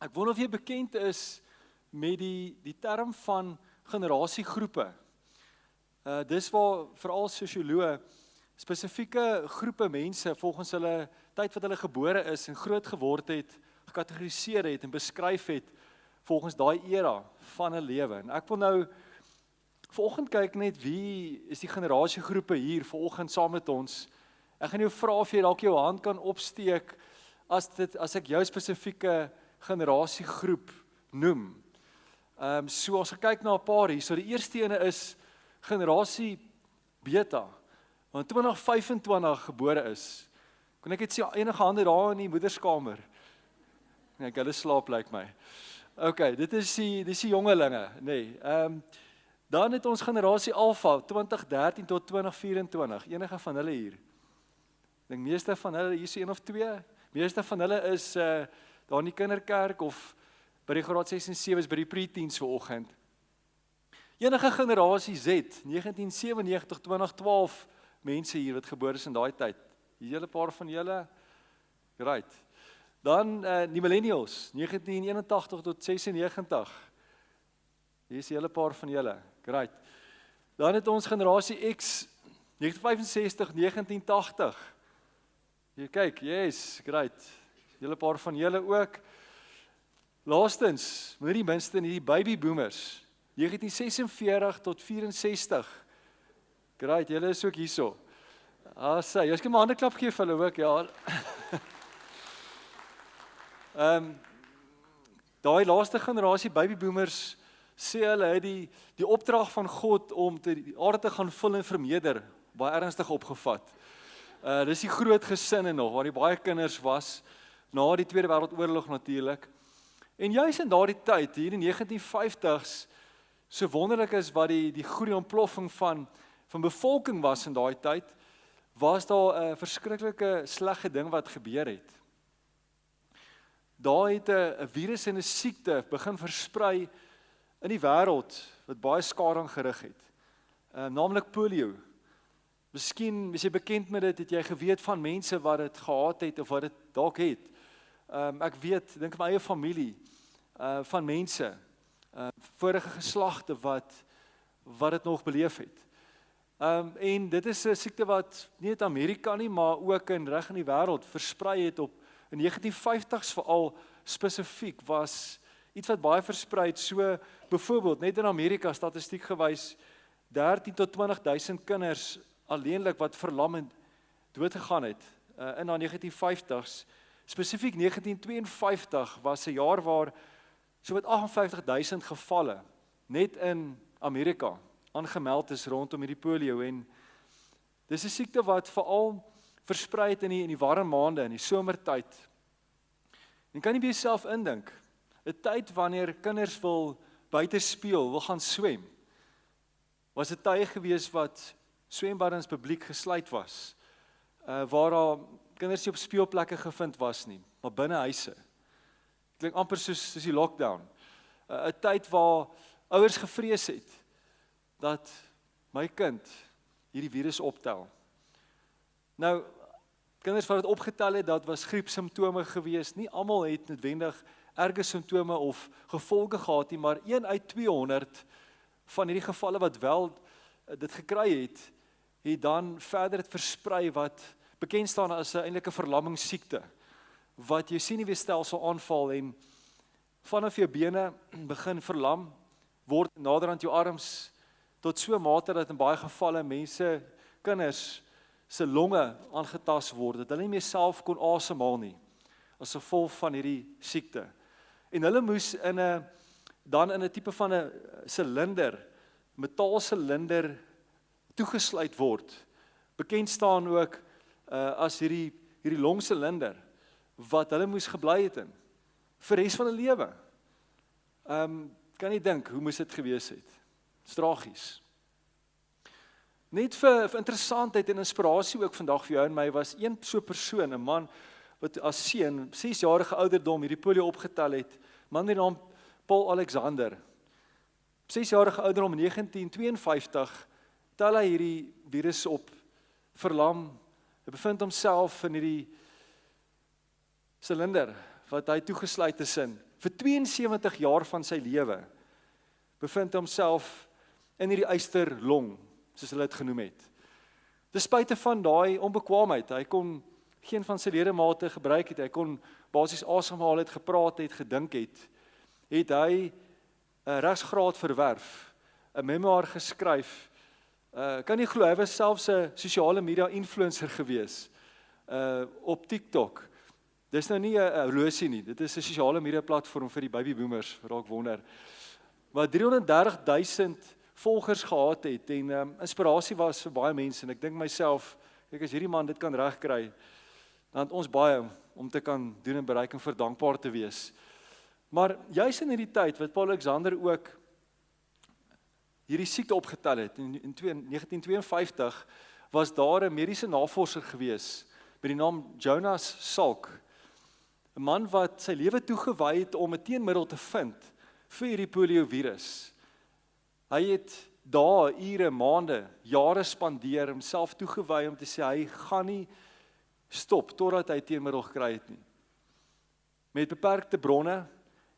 Ek wonder of jy bekend is met die term van generasiegroepe. Dis waar veral sosioloë spesifieke groepe mense volgens hulle tyd wat hulle gebore is en groot geword het, gekategoriseer het en beskryf het volgens daai era van 'n lewe. En ek wil nou vanoggend kyk net wie is die generasiegroepe hier vanoggend saam met ons. Ek gaan jou vra of jy dalk jou hand kan opsteek as ek jou spesifieke generasiegroep noem. So as ek kyk na 'n paar hier, so die eerste ene is generasie Beta, wat 2025 gebore is. Kon ek net sien enige hande daar in die moederskamer? Nee, hulle slaap lyk my. Okay, dit is die jongelinge, nee. Dan het ons generasie Alpha 2013 tot 2024. Enige van hulle hier? Ek dink meeste van hulle hier is 1 of 2. Meeste van hulle is daar in die kinderkerk of by die graad 6 en 7 is by die pre-teens vanoggend. Enige generasie Z, 1997, 2012 mense hier wat gebore is in daai tyd. Hier is 'n paar van julle. Right. Dan die millennials, 1981 tot 96. Hier is 'n hele paar van julle. Right. Dan het ons generasie X, 1965, 1980. Hier kyk, yes, great. Julle paar van julle ook. Laastens, maar nie die minste nie, die baby boomers, 1946 tot 64. Great, julle is ook hierso. Jy kan my hande klap gee vir hulle ook, ja. Daai laaste generasie baby boomers sê hulle het die opdrag van God om die aarde te gaan vul en vermeerder, baie ernstig opgevat. Dis die groot gesinne nog, waar die baie kinders was, na die Tweede Wêreldoorlog natuurlik. En juis in daardie tyd, hier in die 1950s, so wonderlik is wat die groei ontploffing van bevolking was in daai tyd, was daar 'n verskriklike slegte ding wat gebeur het. Daar het 'n virus en 'n siekte begin versprei in die wêreld, wat baie skade aangerig het. Naamlik polio. Miskien is jy bekend met dit, het jy geweet van mense wat dit gehad het, of wat dit dalk het. Ek weet, dink my eie familie, van mense, vorige geslagte wat dit nog beleef het. En dit is 'n siekte wat nie net Amerika nie, maar ook in reg in die wêreld versprei het op in 1950s veral spesifiek was iets wat baie versprei het. So byvoorbeeld net in Amerika statistiek gewys 13 tot 20.000 kinders alleenlik wat verlam en dood gegaan het in die 1950s. Spesifiek 1952 was 'n jaar waar so wat 58.000 gevalle net in Amerika aangemeld is rondom hierdie polio, en dis 'n siekte wat veral versprei het in die warm maande, in die somertyd. En kan jy by jouself indink, 'n tyd wanneer kinders wil buite speel, wil gaan swem, was 'n tye gewees wat swembaddens publiek gesluit was, waar daar kinders nie op speelplekke gevind was nie, maar binne huise. Klink amper soos die lockdown. 'n Tyd waar ouers gevrees het dat my kind hierdie virus optel. Nou, kinders wat dit opgetel het, dat was griepsimptome gewees. Nie almal het noodwendig erge simptome of gevolge gehad nie, maar 1 uit 200 van hierdie gevalle wat wel dit gekry het, het dan verder het versprei wat bekend staan as 'n eintlike verlammingssiekte, wat jou senuweestelsel aanval en vanaf jou bene begin verlam word, naderhand jou arms, tot so 'n mate dat in baie gevalle mense, kinders se longe aangetast word, dat hulle nie meer self kon asemhaal nie, as gevolg van hierdie siekte. En hulle moes dan in 'n tipe van 'n silinder, metaalsilinder toegesluit word. Bekend staan ook as hierdie longsilinder, wat hulle moes gebly het in, vir res van hulle lewe. Kan jy dink, hoe moes dit gewees het? Dis tragies. Net vir interessantheid en inspirasie ook vandag vir jou en my, was een so persoon, 'n man, wat as seun, 6-jarige ouderdom, hierdie polio opgetel het, man met die naam Paul Alexander. 6-jarige ouderdom, 1952, tel hy hierdie virus op, verlam, hy bevind homself in hierdie silinder, wat hy toegesluit is in, vir 72 jaar van sy lewe, bevind homself in hierdie eysterlong, soos hulle dit genoem het. Ten spyte van daai onbekwaamheid, hy kon geen van sy ledemate gebruik het, hy kon basies asemhaal het, gepraat het, gedink het hy 'n regsgraad verwerf, 'n memoir geskryf, kan nie glo, hy was selfs 'n sosiale media influencer gewees, op TikTok. Dis nou nie 'n horlosie nie, dit is 'n sosiale media platform vir die baby boomers, raak wonder. Wat 330.000 volgers gehad het en inspirasie was vir baie mense en ek dink myself, kyk as hierdie man dit kan regkry, dan het ons baie om te kan doen en bereik en vir dankbaar te wees. Maar juis in hierdie tyd wat Paul Alexander ook hierdie siekte opgetel het, in 1952 was daar 'n mediese navorser gewees met die naam Jonas Salk, 'n man wat sy lewe toegewy het om 'n teenmiddel te vind vir hierdie poliovirus. Hy het dae, ure, maande, jare spandeer, homself toegewy om te sê hy gaan nie stop totdat hy teenmiddel gekry het nie. Met beperkte bronne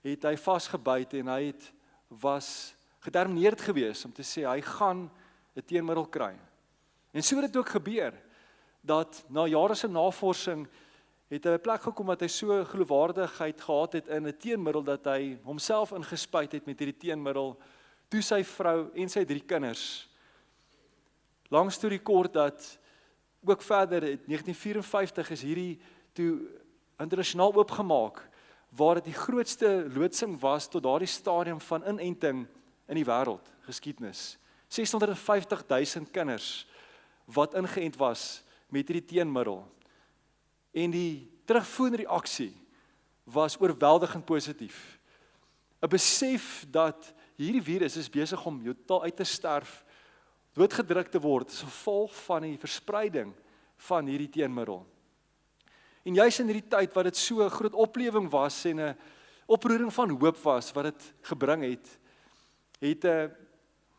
het hy vasgebyt en hy was gedetermineerd gewees om te sê hy gaan 'n teenmiddel kry. En so het dit ook gebeur dat na jare se navorsing het hy 'n plek gekom dat hy so geloofwaardigheid gehad het in 'n teenmiddel dat hy homself ingespuit het met hierdie teenmiddel, toe sy vrou en sy 3 kinders. Lang storie kort dat ook verder in 1954 is hierdie toe internasionaal oopgemaak, waar dit die grootste loodsing was tot daardie stadium van inenting in die wêreld, geskiedenis. 650.000 kinders wat ingeënt was met hierdie teenmiddel. En die terugvoerende reaksie was oorweldigend positief. 'n Besef dat hierdie virus is besig om totaal uit te sterf, doodgedruk te word as gevolg van die verspreiding van hierdie teenmiddel. En juis in hierdie tyd wat dit so 'n groot oplewing was en 'n oproering van hoop was wat dit gebring het 'n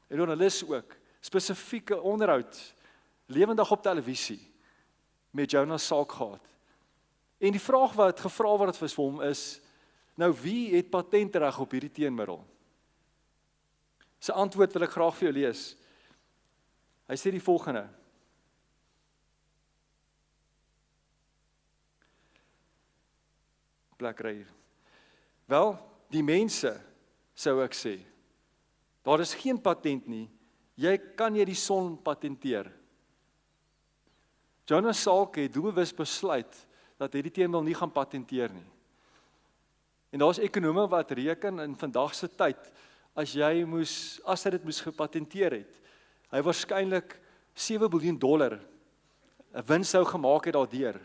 joernalis ook spesifieke onderhoud lewendig op televisie met Jonas Salk gehad. En die vraag wat gevra word vir hom is, nou wie het patentreg op hierdie teenmiddel? Sy antwoord wil ek graag vir jou lees. Hy sê die volgende: plek ry hier. Wel, die mense, sou ek sê, daar is geen patent nie, jy kan nie die son patenteer. Jonas Salk het doelbewus besluit dat hy die teenmiddel nie gaan patenteer nie. En daar is ekonome wat reken in vandag se tyd, as hy dit moes gepatenteer het, hy waarskynlik $7 biljoen 'n wins sou gemaak het daardeur.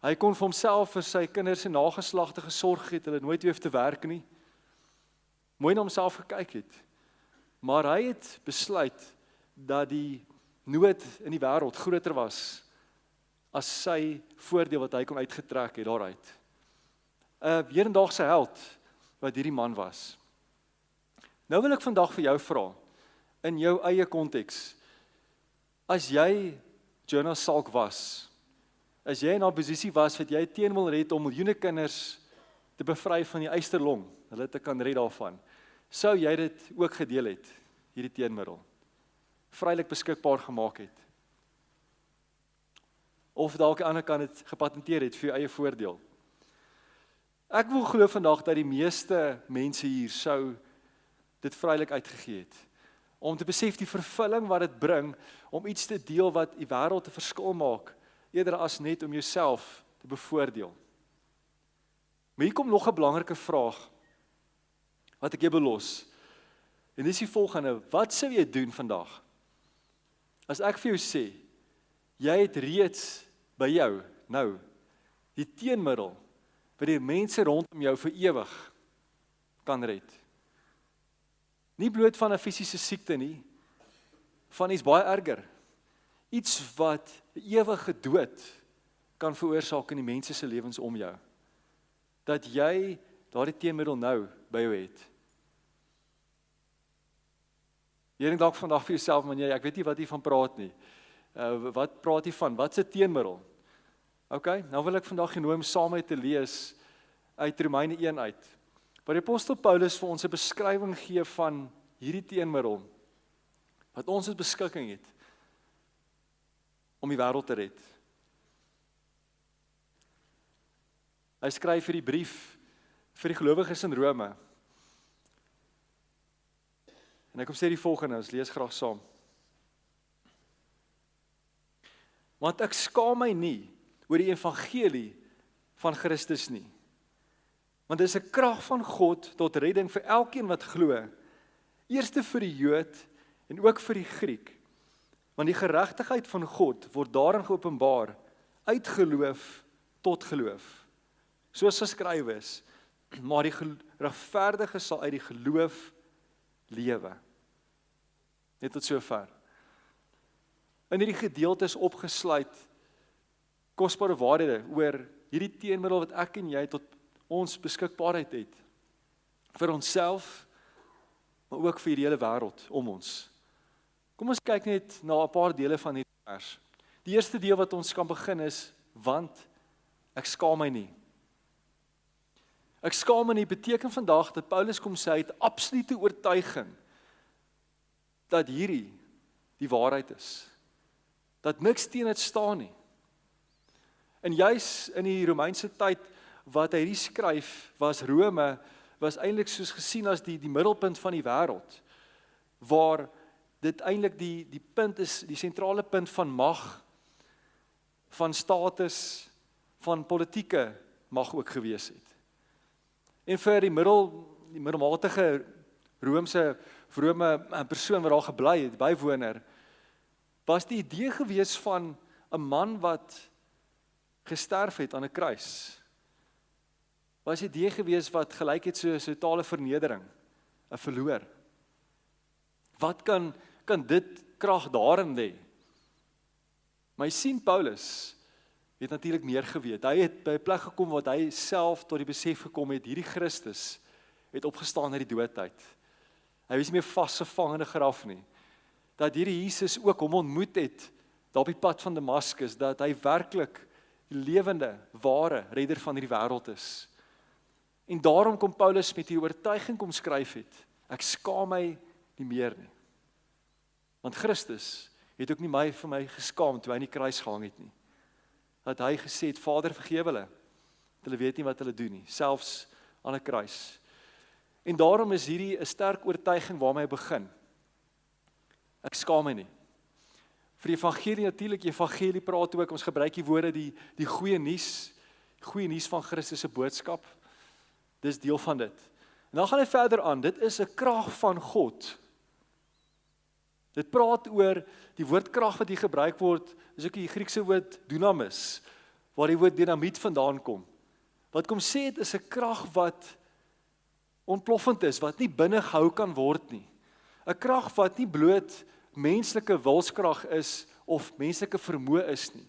Hy kon vir homself, vir sy kinders en nageslagte gesorg het, hulle nooit weer hoef te werk nie. Mooi na homself gekyk het. Maar hy het besluit dat die nood in die wêreld groter was as sy voordeel wat hy kon uitgetrek het daaruit. 'n hedendaagse held wat hierdie man was. Nou wil ek vandag vir jou vra, in jou eie konteks, as jy Jonas Salk was, as jy in 'n posisie was wat jy teen wil red om miljoene kinders te bevry van die eysterlong, hulle te kan red daarvan, sou jy dit ook gedeel het, hierdie teenmiddel, vrylik beskikbaar gemaak het? Of dalk aan die ander kant het gepatenteer het vir jou eie voordeel? Ek wil glo vandag dat die meeste mense hier sou dit vrylik uitgegee het, om te besef die vervulling wat dit bring, om iets te deel wat die wêreld 'n verskil maak, eerder as net om jouself te bevoordeel. Maar hier kom nog 'n belangrike vraag, wat ek jou belos, en dis die volgende: wat sou jy doen vandag, as ek vir jou sê, jy het reeds by jou, nou, die teenmiddel, wat die mense rondom jou vir ewig kan red? Nie bloot van 'n fisiese siekte nie, van iets baie erger. Iets wat ewige dood kan veroorsaak in die mense se lewens om jou. Dat jy daardie teenmiddel nou by jou het. Jy dink dalk vandag vir jouself, man, ek weet nie wat jy van praat nie. Wat praat jy van? Wat 'n teenmiddel? Okay, nou wil ek vandag genooi om saam met te lees uit Romeine 1 uit, waar die apostel Paulus vir ons 'n beskrywing gee van hierdie teenmiddel, wat ons in beskikking het, om die wêreld te red. Hy skryf hierdie brief vir die gelowiges in Rome. En hy kom sê die volgende, ons lees graag saam. Want ek skaam my nie oor die evangelie van Christus nie. Want dit is 'n krag van God tot redding vir elkeen wat glo, eerste vir die Jood en ook vir die Griek. Want die geregtigheid van God word daarin geopenbaar uit geloof tot geloof. Soos geskrywe is, maar die regverdige sal uit die geloof lewe. Net tot sover. In hierdie gedeelte is opgesluit kosbare waarhede oor hierdie teenmiddel wat ek en jy tot ons beskikbaarheid het. Vir onsself, maar ook vir die hele wêreld om ons. Kom ons kyk net na 'n paar dele van hierdie vers. Die eerste deel wat ons kan begin is, want ek skaam my nie. Ek skaam my nie beteken vandag dat Paulus kom sê hy het absolute oortuiging dat hierdie die waarheid is. Dat niks teen dit staan nie. En juis in die Romeinse tyd wat hy hierdie skryf, was Rome eintlik soos gesien as die middelpunt van die wêreld, waar dit eintlik die punt is, die sentrale punt van mag, van status, van politieke mag ook gewees het. En vir die middelmatige vrome persoon wat daar gebly het, bywoner, was die idee gewees van 'n man wat gesterf het aan 'n kruis. Was die idee gewees wat gelyk het so totale vernedering, 'n verloor. Wat kan dit krag daarin lê? Maar jy sien Paulus het natuurlik meer geweet. Hy het by 'n plek gekom wat hy self tot die besef gekom het, hierdie Christus het opgestaan uit die doodheid. Hy was nie meer vasgevang in 'n graf nie. Dat hierdie Jesus ook hom ontmoet het, daar op die pad van Damaskus, dat hy werklik die lewende, ware redder van hierdie wêreld is. En daarom kom Paulus met die oortuiging kom skryf het, ek skaam my nie meer nie. Want Christus het ook nie vir my geskaam toe hy in die kruis gehang het nie. Dat hy gesê het, Vader vergewe hulle, hulle weet nie wat hulle doen nie, selfs aan 'n kruis. En daarom is hierdie 'n sterk oortuiging waarmee hy begin. Ek skaam my nie. Vir die evangelie natuurlik, die evangelie praat ook, ons gebruik die woorde die goeie nuus van Christus se boodskap. Dis deel van dit. En dan gaan hy verder aan, dit is 'n krag van God. Dit praat oor die woord krag wat hier gebruik word, is ook die Griekse woord dynamis, waar die woord dinamiet vandaan kom. Wat kom sê het is 'n krag wat ontploffend is, wat nie binne gehou kan word nie. 'n Krag wat nie bloot menslike wilskrag is of menslike vermoë is nie,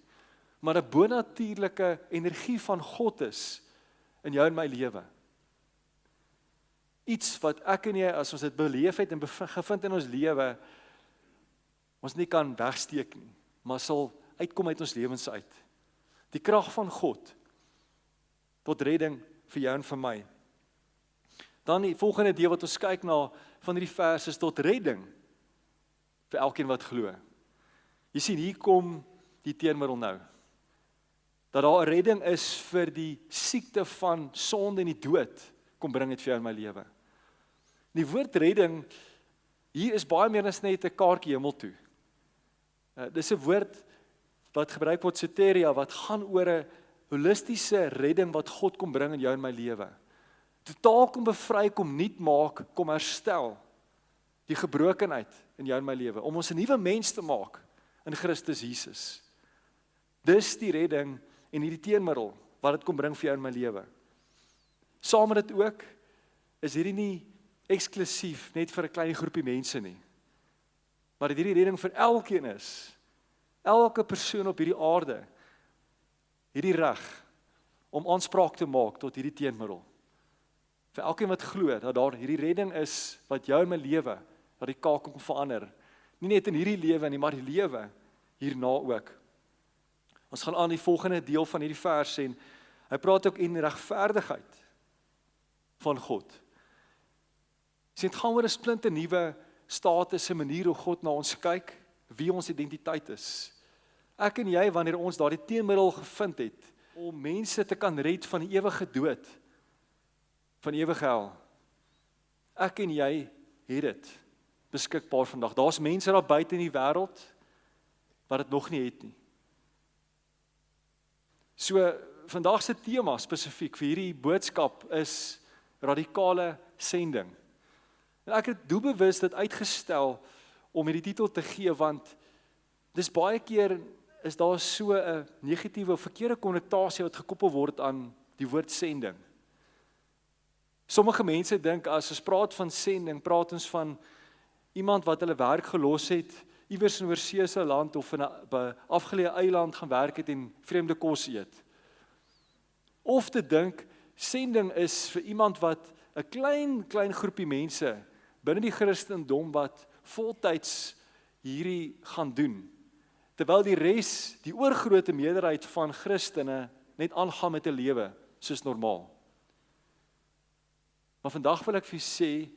maar 'n bonatuurlike energie van God is in jou en my lewe. Iets wat ek en jy, as ons dit beleef het en gevind in ons lewe, ons nie kan wegsteek nie, maar sal uitkom uit ons lewens uit. Die krag van God tot redding vir jou en vir my. Dan die volgende deel wat ons kyk na van hierdie vers is tot redding vir elkeen wat glo. Jy sien, hier kom die teenmiddel nou. Dat daar 'n redding is vir die siekte van sonde en die dood kom bring dit vir jou in my lewe. Die woord redding hier is baie meer as net 'n kaartjie hemel toe. Dis 'n woord wat gebruik word soteria, wat gaan oor 'n holistiese redding wat God kom bring in jou en my lewe. Totaal kom bevry, kom nuut maak, kom herstel die gebrokenheid in jou en my lewe, om ons 'n nuwe mens te maak in Christus Jesus. Dis die redding en hierdie teenmiddel wat dit kom bring vir jou en my lewe. Saam met dit ook is hierdie nie eksklusief net vir 'n klein groepie mense nie, maar dat hierdie redding vir elkeen is, elke persoon op hierdie aarde, hierdie reg om aanspraak te maak tot hierdie teenmiddel. Vir elkeen wat glo dat daar hierdie redding is wat jou en my lewe radikaal kom verander. Nie net in hierdie lewe nie, maar die lewe hierna ook. Ons gaan aan die volgende deel van hierdie vers en hy praat ook in regverdigheid van God. Dit gaan oor 'n splinte nuwe status en manier hoe God na ons kyk, wie ons identiteit is. Ek en jy, wanneer ons daardie teenmiddel gevind het, om mense te kan red van die ewige dood, van die ewige hel. Ek en jy het dit beskikbaar vandag. Daar's mense daar buite in die wêreld wat dit nog nie het nie. So, vandag se tema spesifiek vir hierdie boodskap is radikale sending. En ek het doelbewus dit uitgestel om hierdie titel te gee, want dis baie keer is daar so 'n negatiewe of verkeerde konnotasie wat gekoppel word aan die woord sending. Sommige mense dink as ons praat van sending, praat ons van iemand wat hulle werk gelos het, iewers in 'n oorseese land of in 'n afgeleë eiland gaan werk het en vreemde kos eet. Of te dink, sending is vir iemand wat 'n klein groepie mense binne die Christendom wat voltyds hierdie gaan doen, terwyl die res, die oorgrootste meerderheid van Christene net aangaan met 'n lewe soos normaal. Maar vandag wil ek vir julle sê,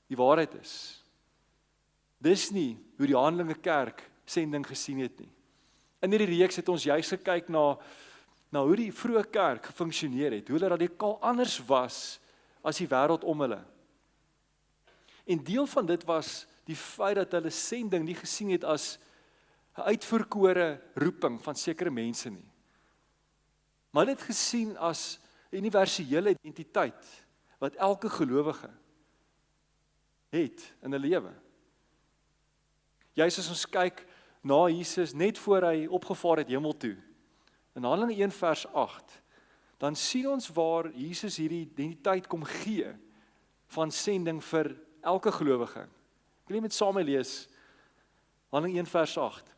die waarheid is, dis nie hoe die Handelinge Kerk sending gesien het nie. In hierdie reeks het ons juis gekyk na hoe die vroeë kerk gefunksioneer het, hoe hulle radikaal anders was as die wêreld om hulle. En deel van dit was die feit dat hulle sending nie gesien het as 'n uitverkore roeping van sekere mense nie. Maar hulle het gesien as 'n universele identiteit wat elke gelowige het in 'n lewe. Juis as ons kyk na Jesus net voor hy opgevaar het hemel toe, in Handelinge 1 vers 8, dan sien ons waar Jesus hierdie identiteit kom gee van sending vir elke gelowige. Ek wil net saam lees, Handelinge 1 vers 8.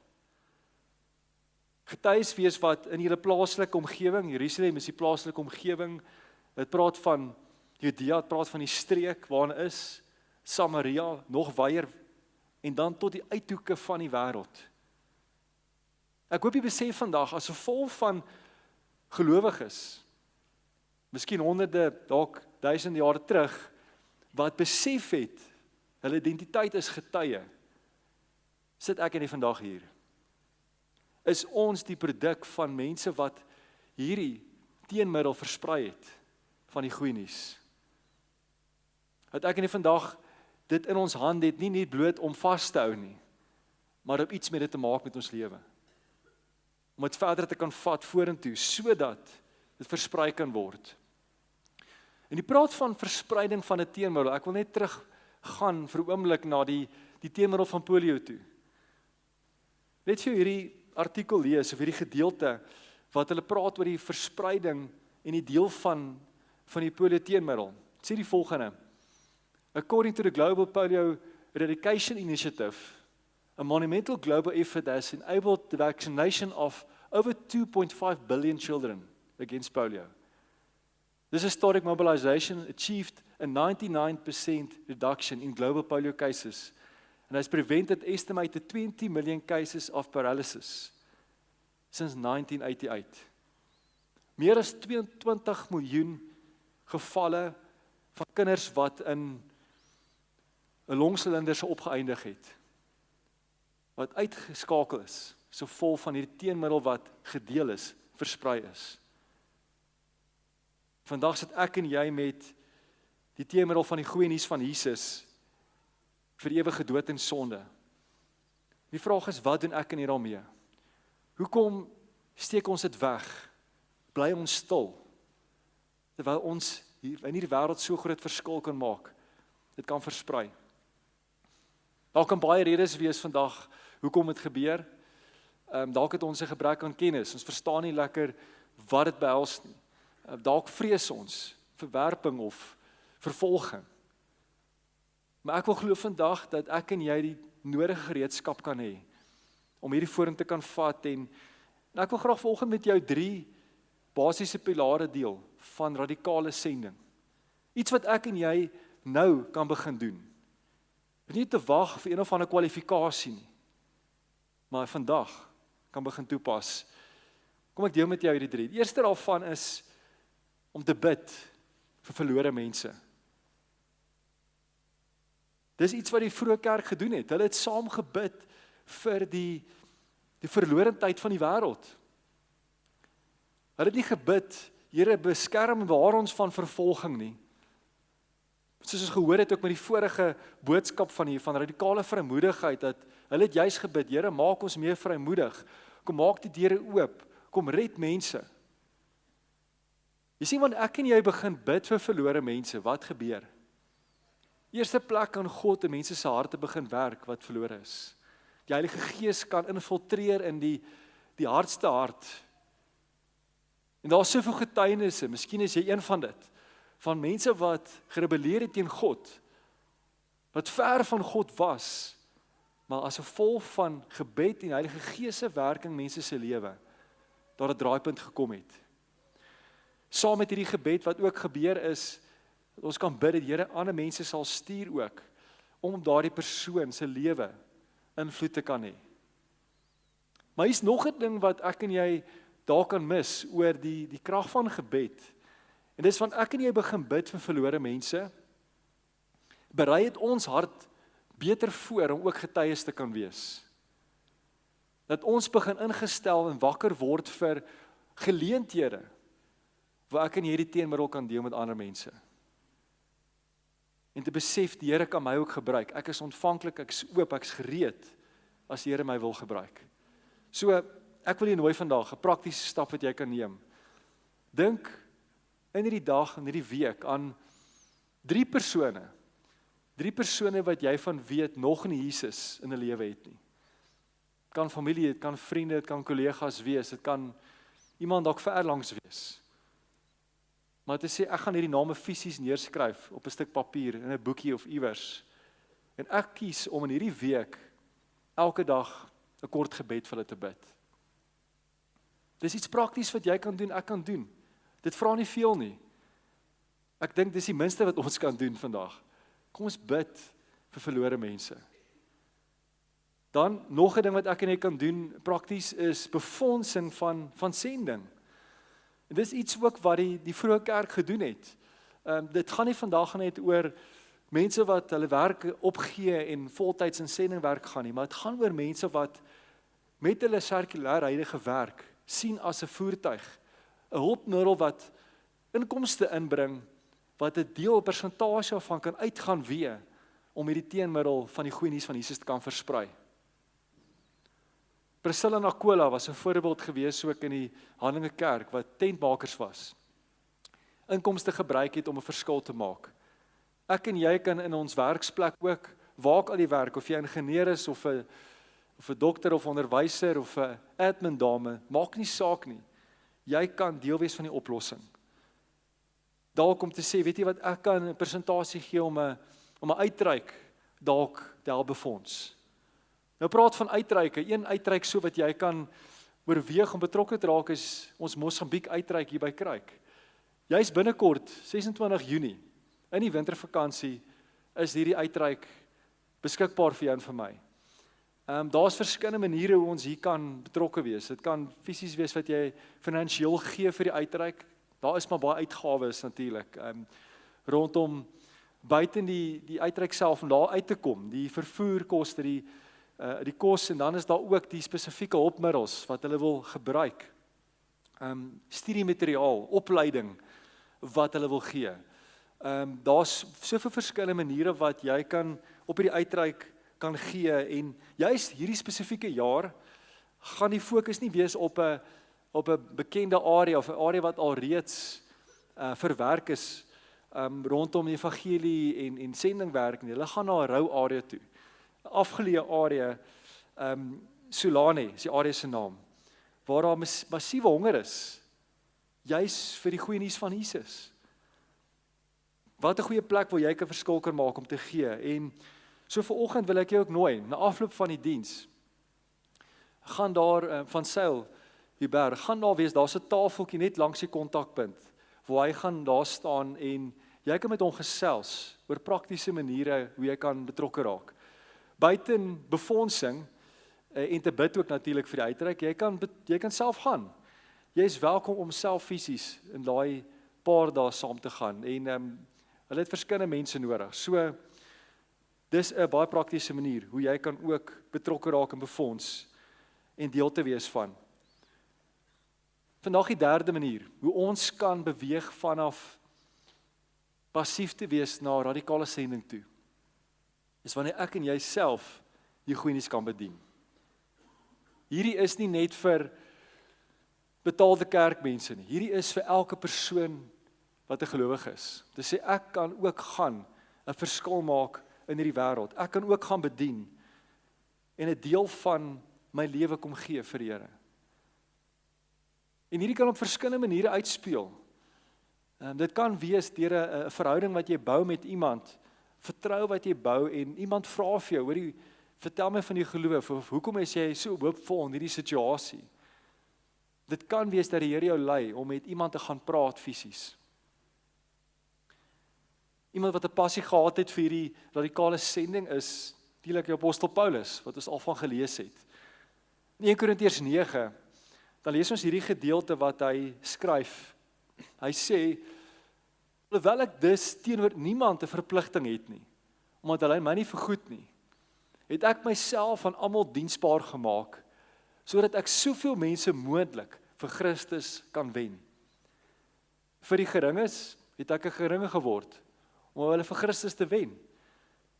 Getuies wees wat in julle plaaslike omgewing, Jerusalem is die plaaslike omgewing, dit praat van Judea, dit praat van die streek waarin is, Samaria, nog wyer, en dan tot die uithoeke van die wêreld. Ek hoop jy besef vandag, as gevolg van gelowiges, miskien honderde, dalk duisende jare terug, wat besef het, hulle identiteit is getuie, sit ek en jy vandag hier. Is ons die produk van mense wat hierdie teenmiddel versprei het van die goeie nuus. Dat ek en jy vandag dit in ons hand het, nie net bloot om vas te hou nie, maar om iets met dit te maak met ons lewe. Om dit verder te kan vat vorentoe, sodat dit versprei kan word. En die praat van verspreiding van 'n teenmiddel, ek wil net teruggaan vir 'n oomblik na die teenmiddel van polio toe. Net vir hierdie artikel lees, of hierdie gedeelte, wat hulle praat oor die verspreiding en die deel van die polio teenmiddel. Sê die volgende: According to the Global Polio Eradication Initiative, a monumental global effort has enabled the vaccination of over 2.5 billion children against polio. This historic mobilization achieved a 99% reduction in global polio cases and has prevented estimated 20 million cases of paralysis since 1988. Meer as 22 miljoen gevalle van kinders wat in 'n longsilinders opgeëindig het, wat uitgeskakel is, so vol van hierdie teenmiddel wat gedeel is, versprei is. Vandag sit ek en jy met die teenmiddel van die goeie nuus van Jesus vir ewige dood en sonde. Die vraag is, wat doen ek en jy daarmee? Hoekom steek ons dit weg? Bly ons stil? Terwyl ons in hierdie wêreld so groot verskil kan maak, dit kan versprei. Daar kan baie redes wees vandag hoekom dit gebeur. Dalk het ons 'n gebrek aan kennis. Ons verstaan nie lekker wat dit behels nie. Dalk vrees ons verwerping of vervolging. Maar ek wil glo vandag dat ek en jy die nodige gereedskap kan hê om hierdie vorentoe te kan vat en ek wil graag vanoggend met jou 3 basiese pilare deel van radikale sending. Iets wat ek en jy nou kan begin doen. Nie te wag vir een of ander kwalifikasie nie, maar vandag kan begin toepas. Kom ek deel met jou hierdie 3. Die eerste daarvan is om te bid vir verlore mense. Dis iets wat die vroeë kerk gedoen het. Hulle het saam gebid vir die verlorendheid van die wêreld. Hulle het nie gebid, Here, beskerm en bewaar ons van vervolging nie. Soos ons gehoor het ook met die vorige boodskap van radikale vrymoedigheid, dat hulle het juis gebid, Here, maak ons meer vrymoedig. Kom maak die deure oop, kom red mense. Jy sien, wanneer ek en jy begin bid vir verlore mense, wat gebeur? Eerste plek kan God in mense se harte begin werk wat verlore is. Die Heilige Gees kan infiltreer in die hardste hart. En daar is soveel getuienisse, miskien is jy een van dit, van mense wat gerebelleer het teen God, wat ver van God was, maar as gevolg van gebed en Heilige Gees se werking mense se lewe, daar 'n draaipunt gekom het. Saam met hierdie gebed wat ook gebeur is, dat ons kan bid dat Here ander mense sal stuur ook, om daardie persoon se lewe invloed te kan hê. Maar hier's nog 'n ding wat ek en jy daar kan mis oor die krag van gebed. En dis want ek en jy begin bid vir verlore mense, berei het ons hart beter voor om ook getuies te kan wees. Dat ons begin ingestel en wakker word vir geleenthede, waar ek en jy die teenmiddel kan deel met ander mense. En te besef, die Here kan my ook gebruik. Ek is ontvanklik, ek is oop, ek is gereed, as die Here my wil gebruik. So, ek wil jou nooi vandag, 'n praktiese stap wat jy kan neem. Dink in hierdie dag en hierdie week aan 3 persone wat jy van weet nog nie Jesus in 'n lewe het nie. Het kan familie, het kan vriende, het kan kollegas wees, het kan iemand dalk ver langs wees. Maar te sê, ek gaan hierdie name fisies neerskryf op 'n stuk papier, in 'n boekie of iewers. En ek kies om in hierdie week, elke dag, 'n kort gebed vir hulle te bid. Dis iets prakties wat jy kan doen, ek kan doen. Dit vra nie veel nie. Ek dink dis die minste wat ons kan doen vandag. Kom ons bid vir verlore mense. Dan, nog 'n ding wat ek en jy kan doen, prakties, is befondsing van sending. En dis iets ook wat die vroeë kerk gedoen het. Dit gaan nie vandag net oor mense wat hulle werk opgee en voltyds in sendingwerk gaan nie, maar dit gaan oor mense wat met hulle sirkulêre huidige werk sien as 'n voertuig, 'n hulpmiddel wat inkomste inbring, wat 'n deel, 'n persentasie van kan uitgaan weer, om hierdie teenmiddel van die goeie nuus van Jesus te kan versprei. Priscilla en Aquila was 'n voorbeeld gewees ook in die Handelinge Kerk, wat tentmakers was. Inkomste gebruik het om 'n verskil te maak. Ek en jy kan in ons werksplek ook, waak al die werk, of jy ingenieur is, of 'n dokter, of onderwyser, of 'n admin dame, maak nie saak nie. Jy kan deel wees van die oplossing. Dalk om te sê, weet jy wat, ek kan 'n persentasie gee om 'n uitreik dalk te help befonds. Nou praat van uitreike, een uitreik so wat jy kan oorweeg om betrokke te raak is ons Mosambiek uitreik hier by Kruik. Jy's binnekort 26 Junie in die wintervakansie is hierdie uitreik beskikbaar vir jou en vir my. Daar's verskillende maniere hoe ons hier kan betrokke wees. Dit kan fisies wees wat jy finansiëel gee vir die uitreik. Daar is maar baie uitgawes natuurlik. Rondom buiten die uitreik self om daar uit te kom, die vervoerkoste, die kos, en dan is daar ook die spesifieke hulpmiddels wat hulle wil gebruik. Studiemateriaal, opleiding wat hulle wil gee. Daar's soveel verskillende maniere wat jy kan op hierdie uitreik kan gee, en juist hierdie spesifieke jaar gaan die fokus nie wees op 'n bekende area of 'n area wat al reeds verwerk is rondom evangelie en sendingwerk nie. Hulle gaan na 'n rou area toe. 'n Afgeleë area, Sulane is die area se naam, waar daar massiewe honger is, juis vir die goeie nuus van Jesus. Wat 'n goeie plek waar jy kan verskil kan maak om te gee. En so vanoggend wil ek jou ook nooi, na afloop van die diens, gaan daar van Seil, die berg, gaan daar wees, daar's 'n tafeltjie net langs die kontakpunt, waar hy gaan daar staan en jy kan met hom gesels oor praktiese maniere hoe jy kan betrokke raak. Buiten befondsing en te bid ook natuurlik vir die uitreik, jy kan self gaan. Jy is welkom om self fisies in daai paar dae saam te gaan en hulle het verskillende mense nodig. So dis 'n baie praktiese manier hoe jy kan ook betrokke raak en befonds en deel te wees van. Vandag die derde manier, hoe ons kan beweeg vanaf passief te wees na radikale sending toe, is wanneer ek en jy self die goeie nuus kan bedien. Hierdie is nie net vir betaalde kerkmense nie, hierdie is vir elke persoon wat 'n gelowige is. Dit sê ek kan ook gaan 'n verskil maak in hierdie wêreld. Ek kan ook gaan bedien en 'n deel van my lewe kom gee vir die Here. En hierdie kan op verskillende maniere uitspeel. Dit kan wees deur 'n verhouding wat jy bou met iemand, vertrou wat jy bou en iemand vra vir jou, hoorie, vertel my van die geloof of hoekom is jy so hoopvol in hierdie situasie? Dit kan wees dat die Here jou lei om met iemand te gaan praat fisies. Iemand wat 'n passie gehad het vir hierdie radikale sending is natuurlik die apostel Paulus, wat ons al van gelees het. In 1 Korintiërs 9, dan lees ons hierdie gedeelte wat hy skryf. Hy sê, alhoewel ek dus teenoor niemand 'n verpligting het nie, omdat hulle my nie vergoed nie, het ek myself aan almal diensbaar gemaak, sodat ek soveel mense moontlik vir Christus kan wen. Vir die geringes het ek 'n geringe geword, om hulle vir Christus te wen.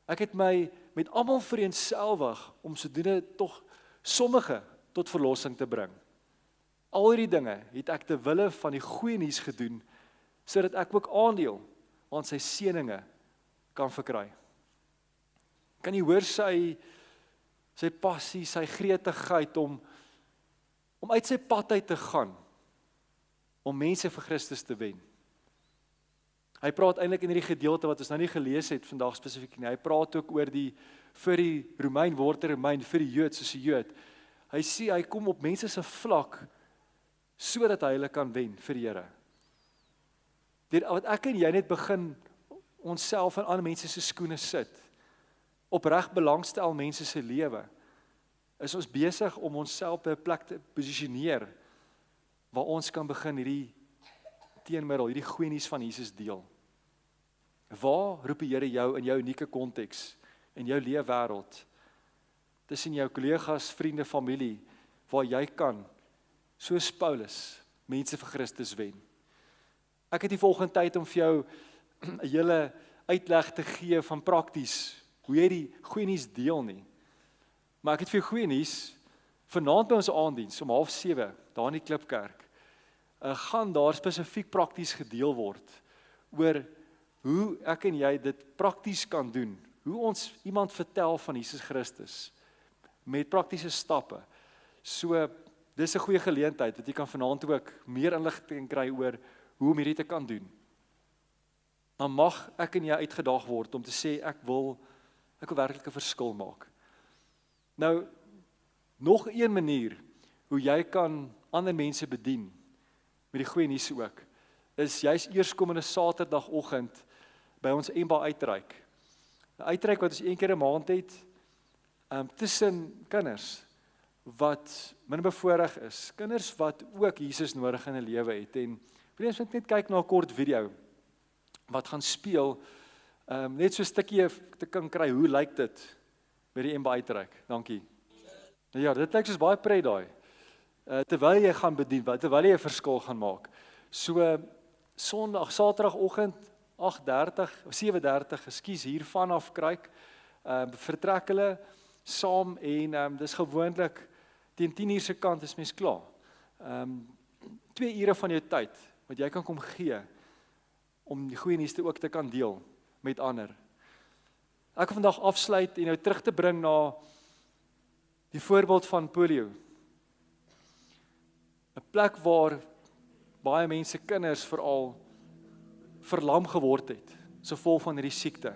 Ek het my met almal vereenselwig, om sodoende tog sommige tot verlossing te bring. Al hierdie dinge het ek ter wille van die goeie nuus gedoen, sodat ek ook aandeel aan sy seëninge kan verkry. Kan jy hoor sy passie, sy gretigheid om uit sy pad uit te gaan, om mense vir Christus te wen. Hy praat eintlik in hierdie gedeelte wat ons nou nie gelees het vandag spesifiek nie. Hy praat ook oor vir die Romein word 'n Romein, vir die Jood soos 'n Jood. Hy sê hy kom op mense se vlak sodat hy hulle kan wen vir die Here. Deur wat ek en jy net begin onsself in ander mense se skoene sit, opreg belangstel mense se lewe, is ons besig om onsself by 'n plek te posisioneer waar ons kan begin hierdie teenmiddel, hierdie goeie nuus van Jesus deel. Waar roep die Here jou in jou unieke konteks, in jou leefwêreld, tussen jou kollegas, vriende, familie, waar jy kan, soos Paulus, mense vir Christus wen. Ek het die volgende tyd om vir jou 'n hele uitleg te gee van prakties, hoe jy die goeie nuus deel nie. Maar ek het vir jou goeie nuus, vanaand by ons aanddiens, om 6:30, daar in die Klipkerk, gaan daar spesifiek prakties gedeel word, oor hoe ek en jy dit prakties kan doen, hoe ons iemand vertel van Jesus Christus, met praktiese stappe. So, dis 'n goeie geleentheid, wat jy kan vanaand ook meer inligting kry oor hoe om hierdie te kan doen. Dan mag ek en jy uitgedaag word om te sê, ek wil werklik 'n verskil maak. Nou, nog een manier, hoe jy kan ander mense bedien, met die goeie nuus ook, is juis eerskomende Saterdagoggend by ons Emba uitreik. 'n Uitreik wat ons 1 keer 'n maand het, tussen kinders wat minderbevoorreg is, kinders wat ook Jesus nodig in 'n lewe het. En vriende, ons net kyk na 'n kort video wat gaan speel, net so 'n stukkie te kan kry, hoe lyk dit by die Emba uitreik? Dankie. Ja, dit lyk soos baie pret daai. Terwyl jy gaan bedien, terwyl jy 'n verskil gaan maak. So Saterdagoggend 7:30, ekskuus, hier vanaf Kruik, vertrek hulle saam en dis gewoonlik teen 10:00 se kant is mens klaar. 2 ure van jou tyd wat jy kan kom gee om die goeie nuus ook te kan deel met ander. Ek wil vandag afsluit en jou terug te bring na die voorbeeld van polio. 'n Plek waar baie mense, kinders veral, verlam geword het, so vol van hierdie siekte.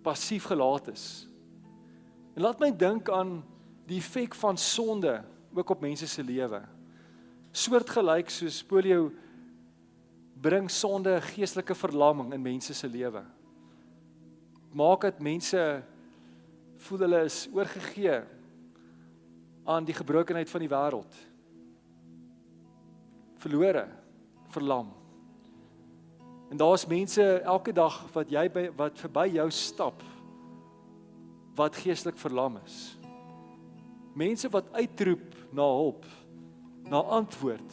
Passief gelaat is. En laat my dink aan die effek van sonde, ook op mense se lewe. Soortgelyk soos polio, bring sonde geestelike verlamming in mense se lewe. Maak dat mense voel hulle is oorgegee aan die gebrokenheid van die wêreld. Verlore, verlam. En daar is mense elke dag wat verby jou stap, wat geestelik verlam is. Mense wat uitroep na hulp, na antwoord,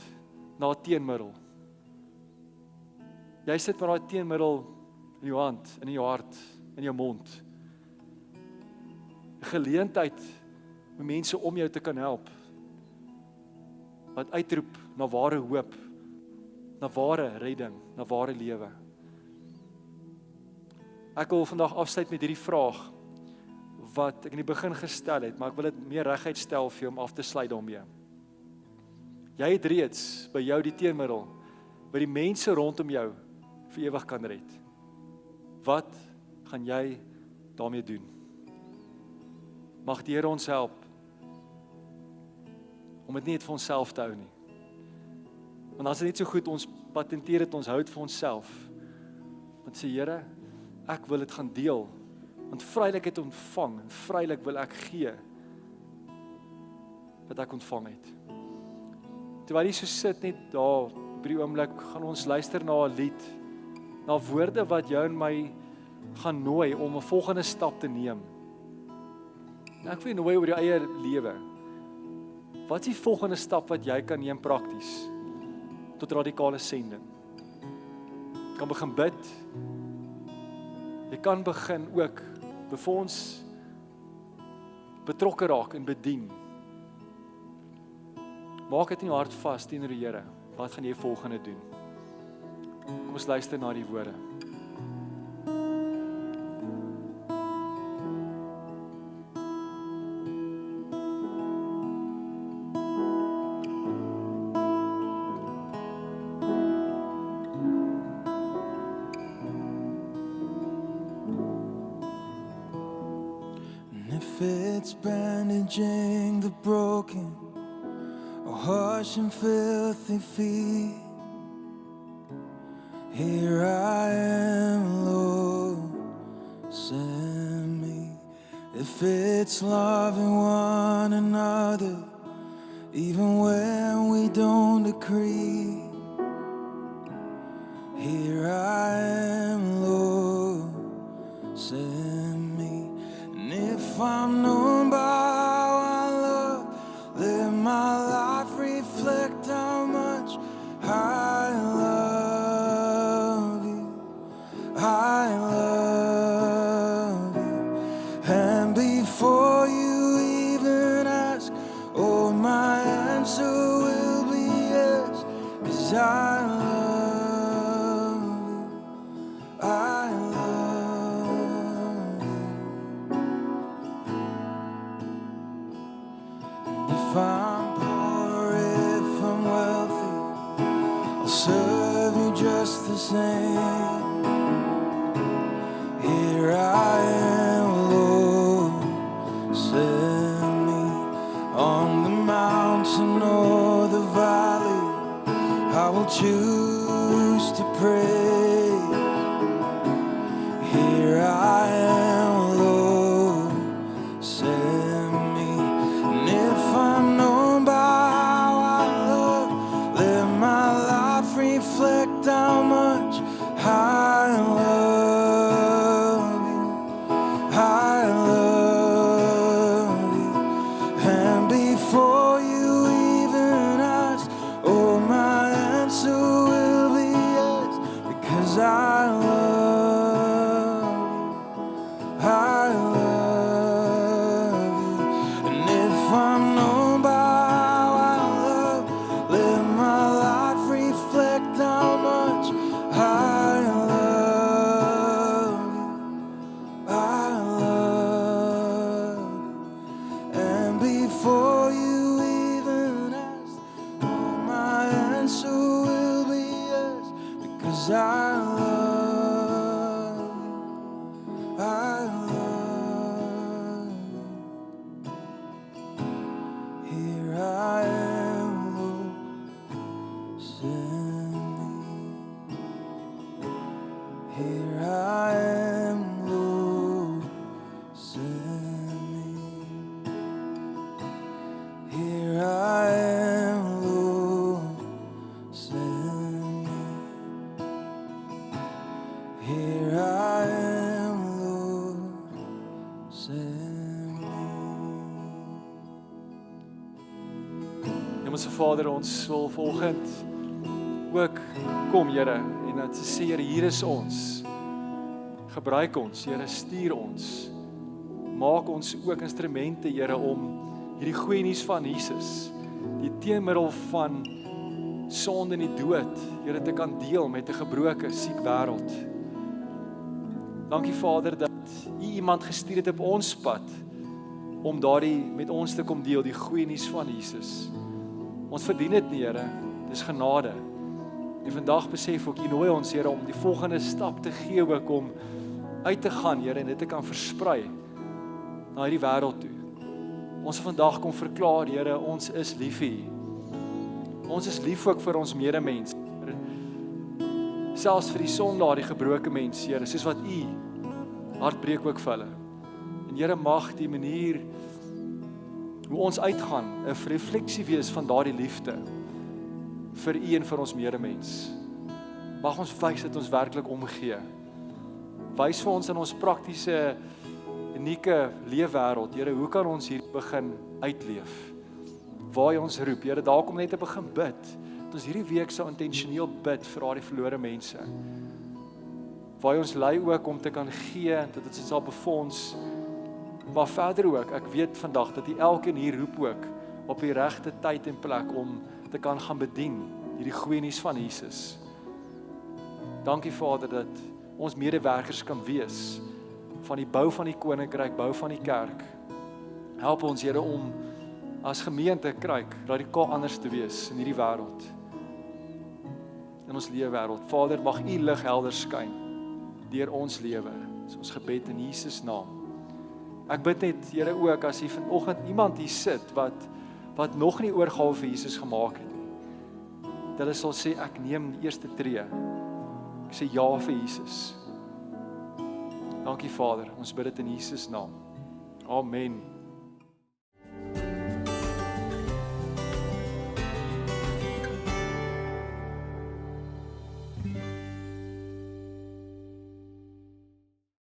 na teenmiddel. Jy sit met daai teenmiddel in jou hand, in jou hart, in jou mond. 'n Geleentheid om mense om jou te kan help, wat uitroep na ware hoop, na ware redding, na ware lewe. Ek wil vandag afsluit met hierdie vraag, wat ek in die begin gestel het, maar ek wil dit meer reguit stel vir jou om af te sluit daarmee. Jy het reeds by jou die teenmiddel, by die mense rondom jou, vir ewig kan red. Wat gaan jy daarmee doen? Mag die Here ons help, om dit nie net vir onsself te hou nie. Want as dit net so goed, ons patenteer het, ons hou dit vir onsself. Want sê Here, ek wil dit gaan deel, want vrylik het ontvang, en vrylik wil ek gee, wat ek ontvang het. Terwyl jy so sit net daar, by die oomblik, gaan ons luister na 'n lied, na woorde wat jou en my gaan nooi, om 'n volgende stap te neem. En ek wil jou nooi oor jou eie lewe. Wat is die volgende stap wat jy kan neem prakties, tot radikale sending? Jy kan begin bid, jy kan begin ook, voor ons betrokke raak en bedien. Maak dit in jou hart vas teenoor die Here. Wat gaan jy volgende doen? Kom ons luister na die woorde. If it's bandaging the broken, or harsh and filthy feet, here I am, Lord, send me. If it's loving one another, even when we don't agree, here I am, Lord, send me. And if I'm known by how I love, let my life reflect how much I love you. I love you. And before you even ask, oh, my answer will be yes, 'cause I love you. I love you. If I'm poor, if I'm wealthy, I'll serve you just the same. Here I am, Lord, send me. On the mountain or the valley, I will choose to pray. Here I am, Lord, send me. And if I'm known by how I love, let my life reflect how much I love you. I love send me. Hemelse Vader, ons wil vanoggend ook kom, Here, en dat sê, Here, hier is ons. Gebruik ons, Here, stuur ons. Maak ons ook instrumente, Here, om hierdie goeie nuus van Jesus, die teenmiddel van sonde en die dood, Here, te kan deel met 'n gebroke, siek wêreld. Dankie Vader dat U iemand gestuur het op ons pad om daardie met ons te kom deel, die goeie nuus van Jesus. Ons verdien dit nie, Here, dis genade. En vandag besef ook U nooi ons, Here, om die volgende stap te gee ook om uit te gaan, Here, en dit te kan versprei na hierdie wêreld toe. Ons vandag kom verklaar, Here, ons is lief vir U. Ons is lief ook vir ons medemens, Here. Selfs vir die sondaar, die gebroke mens, Here, soos wat U hartbreek ook vir hulle. En Here, mag die manier hoe ons uitgaan 'n refleksie wees van daardie liefde vir U en vir ons medemens. Mag ons wys dat ons werklik omgee. Wys vir ons in ons praktiese unieke leefwêreld, Here, hoe kan ons hier begin uitleef? Waar jy ons roep, Here, daar kom net te begin bid. Dat ons hierdie week sou intentioneel bid vir daardie verlore mense. Waar jy ons lei ook om te kan gee, dat dit sal befonds. Maar verder ook, ek weet vandag dat die elkeen hier roep ook op die regte tyd en plek om te kan gaan bedien hierdie goeie nuus van Jesus. Dankie Vader dat ons medewerkers kan wees van die bou van die koninkryk, bou van die kerk. Help ons, Here, om as gemeente Kruik radikaal anders te wees in hierdie wêreld. In ons leefwêreld. Vader, mag U lig helder skyn deur ons lewe. Dis ons gebed in Jesus naam. Ek bid net, Here, ook as hier vanoggend iemand hier sit wat nog nie oorgawe vir Jesus gemaak het nie. Dat hulle sal sê, ek neem die eerste tree. Ek sê ja vir Jesus. Dankie Vader, ons bid dit in Jesus naam. Amen.